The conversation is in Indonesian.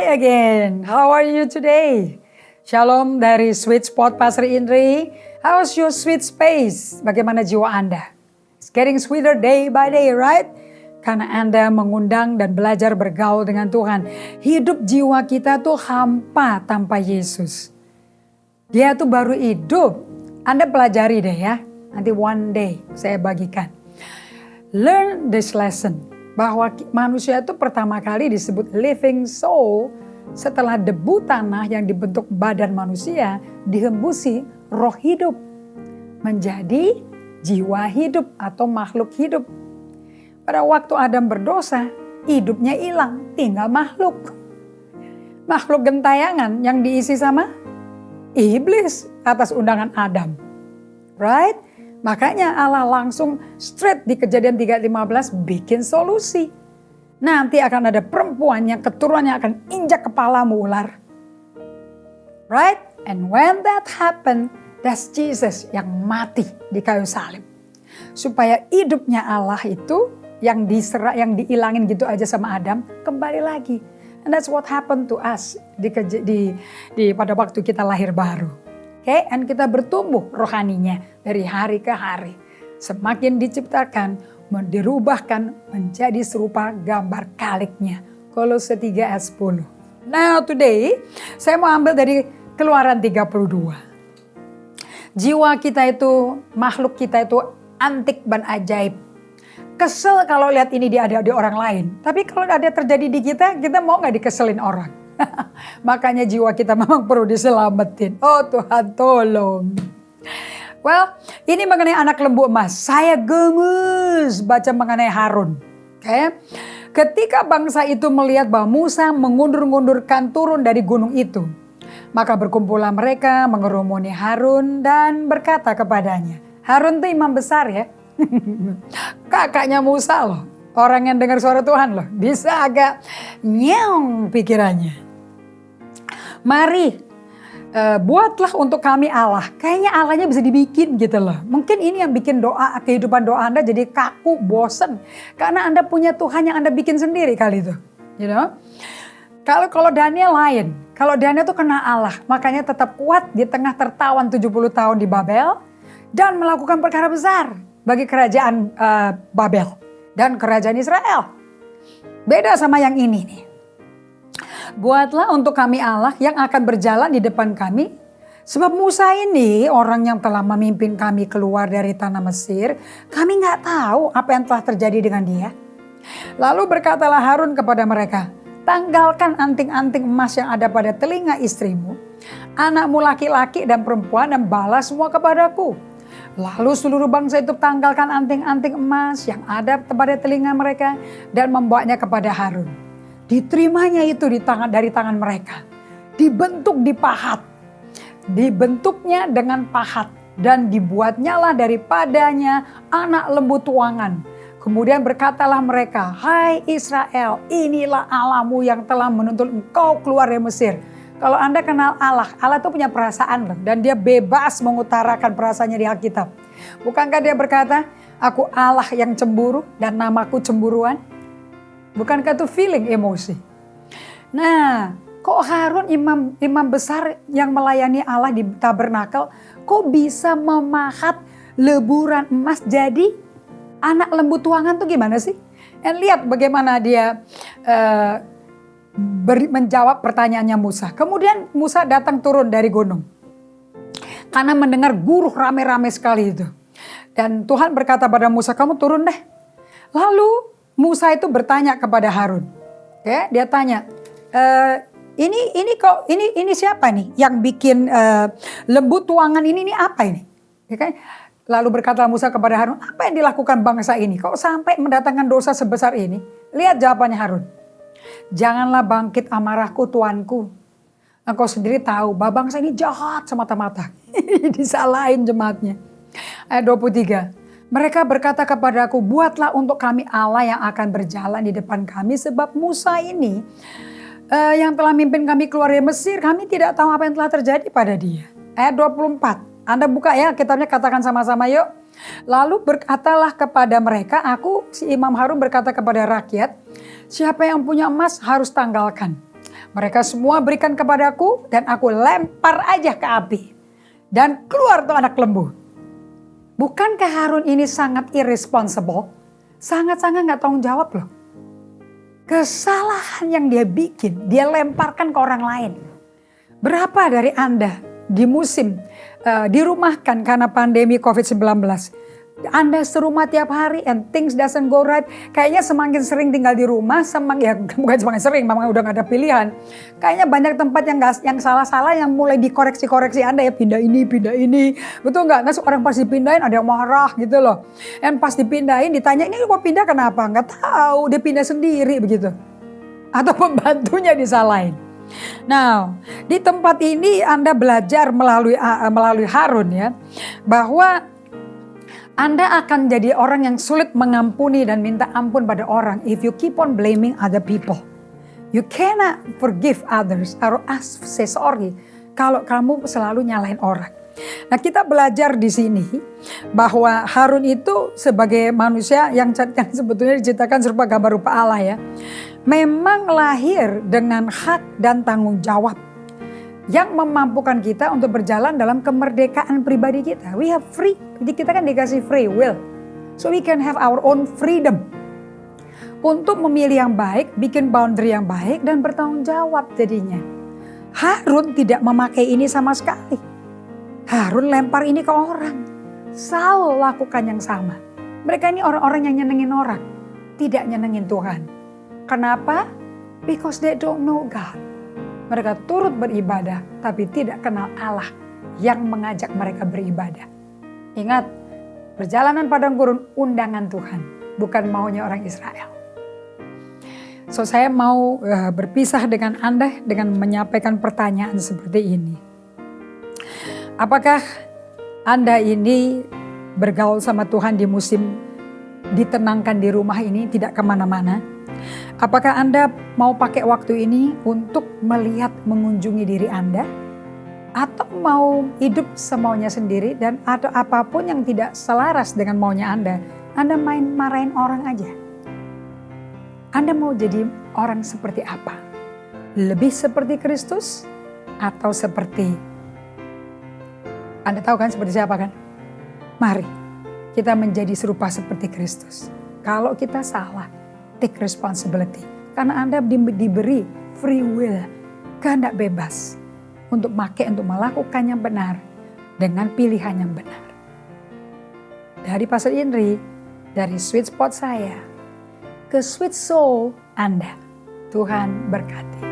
Hi again. How are you today? Shalom dari Sweet Spot Pastor Indri. How's your sweet space? Bagaimana jiwa Anda? It's getting sweeter day by day, right? Karena Anda mengundang dan belajar bergaul dengan Tuhan. Hidup jiwa kita tuh hampa tanpa Yesus. Dia tuh baru hidup. Anda pelajari deh ya. Nanti one day saya bagikan. Learn this lesson. Bahwa manusia itu pertama kali disebut living soul setelah debu tanah yang dibentuk badan manusia dihembusi roh hidup. Menjadi jiwa hidup atau makhluk hidup. Pada waktu Adam berdosa, hidupnya hilang, tinggal makhluk. Makhluk gentayangan yang diisi sama iblis atas undangan Adam. Right? Makanya Allah langsung straight di Kejadian 3:15 bikin solusi. Nanti akan ada perempuan yang keturunannya akan injak kepalamu ular. Right? And when that happen, that's Jesus yang mati di kayu salib. Supaya hidupnya Allah itu yang dihilangin gitu aja sama Adam kembali lagi. And that's what happened to us pada waktu kita lahir baru. Okay, and kita bertumbuh rohaninya dari hari ke hari. Semakin diciptakan, dirubahkan menjadi serupa gambar kaliknya. Kolose 3 ayat 10. Now today, saya mau ambil dari Keluaran 32. Jiwa kita itu, makhluk kita itu antik dan ajaib. Kesel kalau lihat ini ada di orang lain. Tapi kalau ada terjadi di kita mau gak dikeselin orang? Makanya jiwa kita memang perlu diselamatin. Oh Tuhan tolong. Well, ini mengenai anak lembu emas. Saya gemes baca mengenai Harun. Okay? Ketika bangsa itu melihat bahwa Musa mengundur-undurkan turun dari gunung itu, maka berkumpullah mereka mengerumuni Harun dan berkata kepadanya. Harun itu imam besar ya. Kakaknya Musa loh. Orang yang dengar suara Tuhan loh. Bisa agak nyong pikirannya. Mari buatlah untuk kami Allah. Kayaknya Allahnya bisa dibikin gitu loh. Mungkin ini yang bikin kehidupan doa Anda jadi kaku, bosen. Karena Anda punya Tuhan yang Anda bikin sendiri kali itu. You know? Kalau Daniel lain. Kalau Daniel tuh kena Allah. Makanya tetap kuat di tengah tertawan 70 tahun di Babel. Dan melakukan perkara besar bagi kerajaan Babel. Dan kerajaan Israel. Beda sama yang ini nih. Buatlah untuk kami Allah yang akan berjalan di depan kami. Sebab Musa ini orang yang telah memimpin kami keluar dari tanah Mesir. Kami gak tahu apa yang telah terjadi dengan dia. Lalu berkatalah Harun kepada mereka. Tanggalkan anting-anting emas yang ada pada telinga istrimu. Anakmu laki-laki dan perempuan dan balas semua kepadaku. Lalu seluruh bangsa itu tanggalkan anting-anting emas yang ada pada telinga mereka. Dan membawanya kepada Harun. Diterimanya itu dari tangan mereka. Dibentuk di pahat. Dibentuknya dengan pahat. Dan dibuatnyalah daripadanya anak lembu tuangan. Kemudian berkatalah mereka, hai Israel, inilah Allahmu yang telah menuntun engkau keluar dari Mesir. Kalau Anda kenal Allah, Allah itu punya perasaan loh. Dan dia bebas mengutarakan perasaannya di Alkitab. Bukankah dia berkata, aku Allah yang cemburu dan namaku cemburuan? Bukankah itu feeling emosi? Nah, kok Harun imam besar yang melayani Allah di tabernakel, kok bisa memahat leburan emas jadi anak lembu tuangan tuh gimana sih? Dan lihat bagaimana dia menjawab pertanyaannya Musa. Kemudian Musa datang turun dari gunung. Karena mendengar guruh rame-rame sekali itu. Dan Tuhan berkata pada Musa, kamu turun deh. Lalu Musa itu bertanya kepada Harun. Ya, dia tanya, ini siapa nih yang bikin lembu tuangan ini apa ini? Ya kan? Lalu berkata Musa kepada Harun, apa yang dilakukan bangsa ini? Kok sampai mendatangkan dosa sebesar ini? Lihat jawabannya Harun. Janganlah bangkit amarahku tuanku. Engkau sendiri tahu bahwa bangsa ini jahat semata-mata. Disalahin jemaatnya. Ayat 23. Mereka berkata kepadaku, buatlah untuk kami Allah yang akan berjalan di depan kami. Sebab Musa ini yang telah mimpin kami keluar dari Mesir, kami tidak tahu apa yang telah terjadi pada dia. Ayat 24, Anda buka ya kitabnya, katakan sama-sama yuk. Lalu berkatalah kepada mereka, si Imam Harun berkata kepada rakyat, siapa yang punya emas harus tanggalkan. Mereka semua berikan kepadaku dan aku lempar aja ke api. Dan keluar tuh anak lembu. Bukankah Harun ini sangat irresponsible? Sangat-sangat gak tanggung jawab loh. Kesalahan yang dia bikin, dia lemparkan ke orang lain. Berapa dari Anda di musim dirumahkan karena pandemi COVID-19? Anda serumah tiap hari and things doesn't go right. Kayaknya semakin sering tinggal di rumah, bukan semakin sering, memang udah gak ada pilihan. Kayaknya banyak tempat yang salah-salah yang mulai dikoreksi-koreksi Anda ya, pindah ini. Betul gak? Nah, orang pas dipindahin ada yang marah gitu loh. Dan pas dipindahin ditanya, ini kok pindah kenapa? Gak tahu, dia pindah sendiri begitu. Atau pembantunya disalahin. Nah, di tempat ini Anda belajar melalui Harun ya, bahwa Anda akan jadi orang yang sulit mengampuni dan minta ampun pada orang if you keep on blaming other people. You cannot forgive others or say sorry kalau kamu selalu nyalahin orang. Nah, kita belajar di sini bahwa Harun itu sebagai manusia yang sebetulnya diciptakan serupa gambar rupa Allah ya. Memang lahir dengan hak dan tanggung jawab yang memampukan kita untuk berjalan dalam kemerdekaan pribadi kita. We have free, jadi kita kan dikasih free will. So we can have our own freedom. Untuk memilih yang baik, bikin boundary yang baik dan bertanggung jawab jadinya. Harun tidak memakai ini sama sekali. Harun lempar ini ke orang. Saul lakukan yang sama. Mereka ini orang-orang yang nyenengin orang. Tidak nyenengin Tuhan. Kenapa? Because they don't know God. Mereka turut beribadah, tapi tidak kenal Allah yang mengajak mereka beribadah. Ingat, perjalanan padang gurun undangan Tuhan, bukan maunya orang Israel. So saya mau berpisah dengan Anda dengan menyampaikan pertanyaan seperti ini. Apakah Anda ini bergaul sama Tuhan di musim ditenangkan di rumah ini, tidak kemana-mana? Apakah Anda mau pakai waktu ini untuk melihat mengunjungi diri Anda? Atau mau hidup semaunya sendiri dan atau apapun yang tidak selaras dengan maunya Anda main marahin orang aja? Anda mau jadi orang seperti apa? Lebih seperti Kristus atau seperti, Anda tahu kan seperti siapa kan? Mari kita menjadi serupa seperti Kristus. Kalau kita salah, take responsibility. Karena Anda diberi free will, kehendak bebas untuk melakukan yang benar dengan pilihan yang benar. Dari Pastor Indri, dari Sweet Spot saya, ke Sweet Soul Anda. Tuhan berkati.